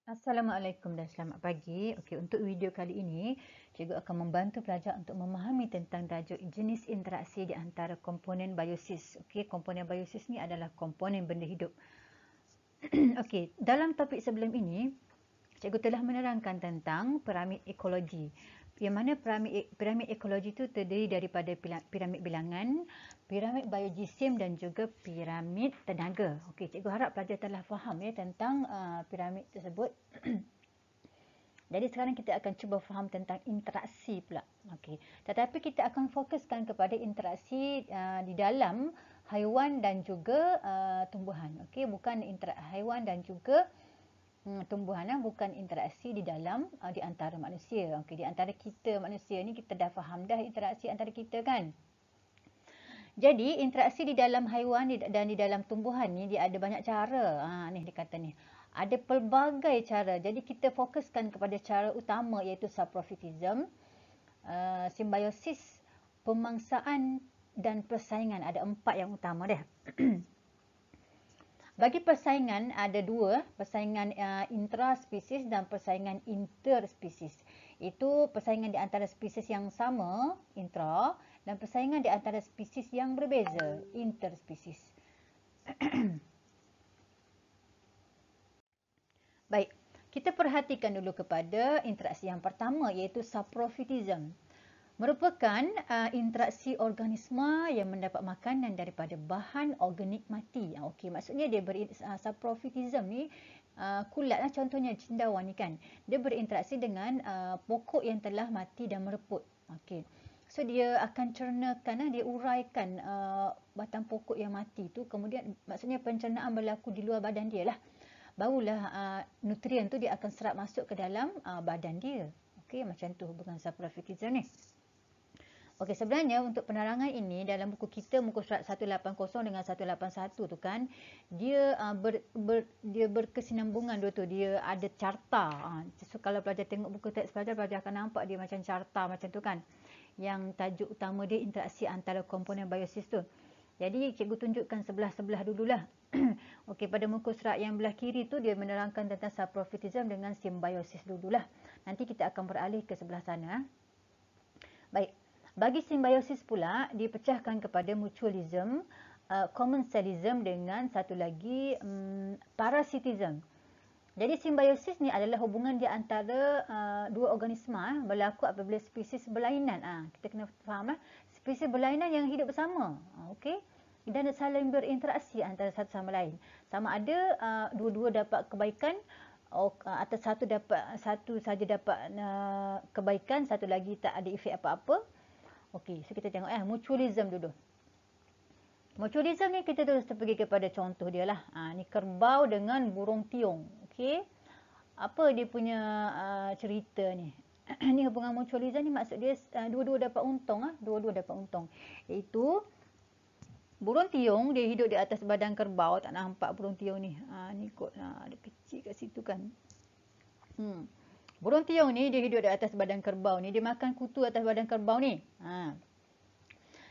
Assalamualaikum dan selamat pagi. Okey, untuk video kali ini, cikgu akan membantu pelajar untuk memahami tentang tajuk jenis interaksi di antara komponen biosis. Okey, komponen biosis ni adalah komponen benda hidup. Okey, dalam topik sebelum ini, cikgu telah menerangkan tentang piramid ekologi. Yang mana piramid ekologi itu terdiri daripada piramid bilangan, piramid biojisim dan juga piramid tenaga. Okey, cikgu harap pelajar telah faham tentang piramid tersebut. Jadi sekarang kita akan cuba faham tentang interaksi pula. Okey. Tetapi kita akan fokuskan kepada interaksi di dalam haiwan dan juga tumbuhan. Okey, bukan haiwan dan juga tumbuhan, bukan interaksi di dalam di antara manusia. Okey, di antara kita manusia ni kita dah faham dah interaksi antara kita kan. Jadi interaksi di dalam haiwan dan di dalam tumbuhan ni dia ada banyak cara. Ni dia kata ni. Ada pelbagai cara. Jadi kita fokuskan kepada cara utama iaitu saprofitism, simbiosis, pemangsaan dan persaingan. Ada 4 yang utama dah. Bagi persaingan ada 2, persaingan intraspesies dan persaingan interspesies. Itu persaingan di antara spesies yang sama, intra, dan persaingan di antara spesies yang berbeza, interspesies. Baik, kita perhatikan dulu kepada interaksi yang pertama iaitu saprofitism. Merupakan interaksi organisma yang mendapat makanan daripada bahan organik mati. Okey, maksudnya dia saprofitism ni kulat lah, contohnya cendawan ni kan. Dia berinteraksi dengan pokok yang telah mati dan mereput. Okey. So dia akan cernakan, dia uraikan batang pokok yang mati tu, kemudian maksudnya pencernaan berlaku di luar badan dia lah. Barulah nutrien tu dia akan serap masuk ke dalam badan dia. Okey, macam tu hubungan saprofitism ni. Okey, sebenarnya untuk penerangan ini dalam buku kita muka surat 180 dengan 181 tu kan, dia dia berkesinambungan dua tu, dia ada carta. So kalau pelajar tengok buku teks pelajar akan nampak dia macam carta macam tu kan. Yang tajuk utama dia interaksi antara komponen biosis tu. Jadi cikgu tunjukkan sebelah-sebelah dululah. Okey, pada muka surat yang belah kiri tu dia menerangkan tentang saprofitism dengan simbiosis dululah. Nanti kita akan beralih ke sebelah sana. Baik. Bagi simbiosis pula dipecahkan kepada mutualism, commensalism dengan satu lagi parasitism. Jadi simbiosis ni adalah hubungan di antara dua organisma berlaku apabila spesies berlainan. Kita kena faham spesies berlainan yang hidup bersama. Okey. Dan saling berinteraksi antara satu sama lain. Sama ada dua-dua dapat kebaikan atau satu saja dapat kebaikan, satu lagi tak ada efek apa-apa. Okey, so kita tengok mutualism dulu. Mutualism ni kita terus pergi kepada contoh dia lah. Ni kerbau dengan burung tiung. Okey. Apa dia punya cerita ni? Ni hubungan mutualism ni maksud dia dua-dua dapat untung. Dua-dua dapat untung. Iaitu burung tiung dia hidup di atas badan kerbau. Tak nampak burung tiung ni. Ni kot ada kecil kat situ kan. Burung tiung ni dia hidup di atas badan kerbau ni. Dia makan kutu atas badan kerbau ni.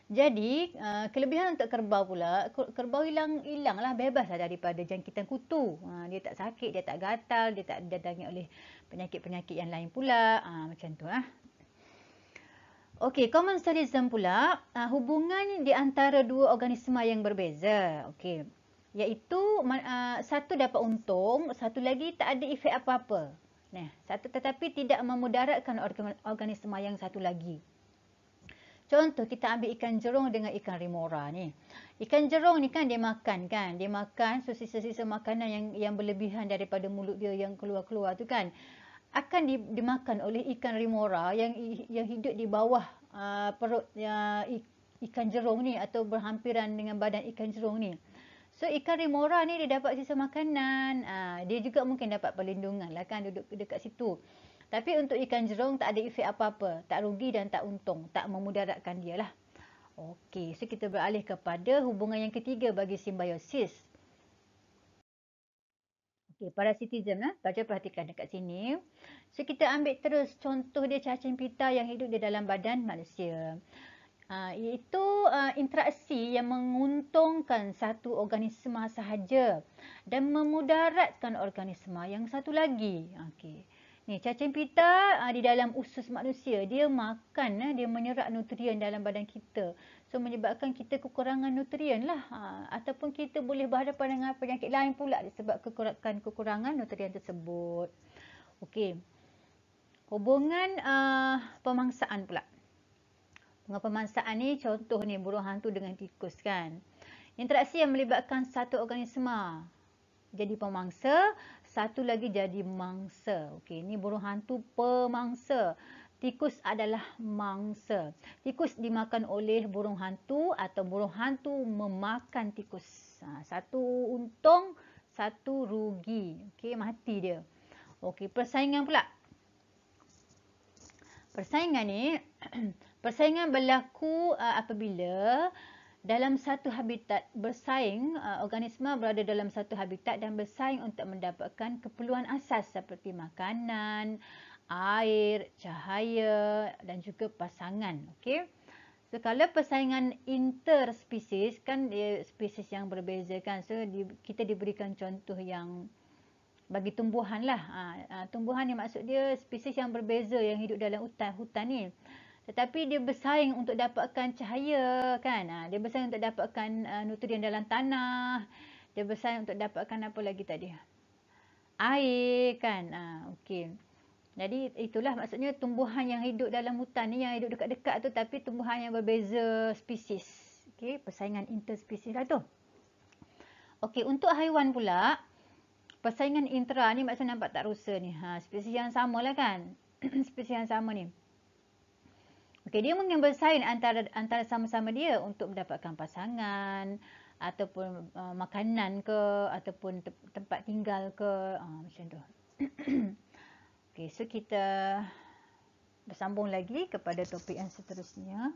Jadi kelebihan untuk kerbau pula, kerbau hilang lah, bebas lah daripada jangkitan kutu. Dia tak sakit, dia tak gatal, dia tak didatangi oleh penyakit-penyakit yang lain pula. Macam tu lah. Okey, commensalism pula hubungan di antara dua organisma yang berbeza. Okey. Iaitu satu dapat untung, satu lagi tak ada efek apa-apa. Satu tetapi tidak memudaratkan organisma yang satu lagi. Contoh kita ambil ikan jerung dengan ikan remora ni. Ikan jerung ni kan dia makan kan. Dia makan sisa-sisa makanan yang berlebihan daripada mulut dia yang keluar-keluar tu kan. Akan dimakan oleh ikan remora yang hidup di bawah perut ikan jerung ni atau berhampiran dengan badan ikan jerung ni. So ikan remora ni dia dapat sisa makanan. Dia juga mungkin dapat perlindungan lah kan duduk dekat situ. Tapi untuk ikan jerung tak ada efek apa-apa. Tak rugi dan tak untung. Tak memudaratkan dia lah. Okey, so kita beralih kepada hubungan yang ketiga bagi simbiosis. Okey, parasitism lah. Baca perhatikan dekat sini. So kita ambil terus contoh dia cacing pita yang hidup di dalam badan manusia. Iaitu interaksi yang menguntungkan satu organisma sahaja dan memudaratkan organisma yang satu lagi. Okey. Ni cacing pita di dalam usus manusia, dia makan, dia menyerap nutrien dalam badan kita. So menyebabkan kita kekurangan nutrien lah. Ataupun kita boleh berhadapan dengan penyakit lain pula disebabkan kekurangan nutrien tersebut. Okey. Hubungan pemangsaan pula. Dengan pemangsaan ni, contoh ni burung hantu dengan tikus kan. Interaksi yang melibatkan satu organisma jadi pemangsa, satu lagi jadi mangsa. Okey, ni burung hantu pemangsa. Tikus adalah mangsa. Tikus dimakan oleh burung hantu atau burung hantu memakan tikus. Satu untung, satu rugi. Okey, mati dia. Okey, persaingan pula. Persaingan ni, persaingan berlaku apabila dalam satu habitat bersaing, organisma berada dalam satu habitat dan bersaing untuk mendapatkan keperluan asas seperti makanan, air, cahaya dan juga pasangan. Okey. So kalau persaingan interspesies kan dia spesies yang berbeza kan. So kita diberikan contoh yang bagi tumbuhan lah. Tumbuhan ni maksud dia spesies yang berbeza yang hidup dalam hutan ni. Tetapi dia bersaing untuk dapatkan cahaya kan. Dia bersaing untuk dapatkan nutrien dalam tanah. Dia bersaing untuk dapatkan apa lagi tadi? Air kan. Okey. Jadi itulah maksudnya tumbuhan yang hidup dalam hutan ni, yang hidup dekat-dekat tu tapi tumbuhan yang berbeza spesies. Okey, persaingan interspesies lah tu. Okey, untuk haiwan pula, persaingan intra ni maksud nampak tak rusa ni. Spesies yang sama lah kan. Spesies yang sama ni. Okey, dia mungkin bersaing antara sama-sama dia untuk mendapatkan pasangan ataupun makanan ke ataupun tempat tinggal ke, macam tu. Okey, so kita bersambung lagi kepada topik yang seterusnya.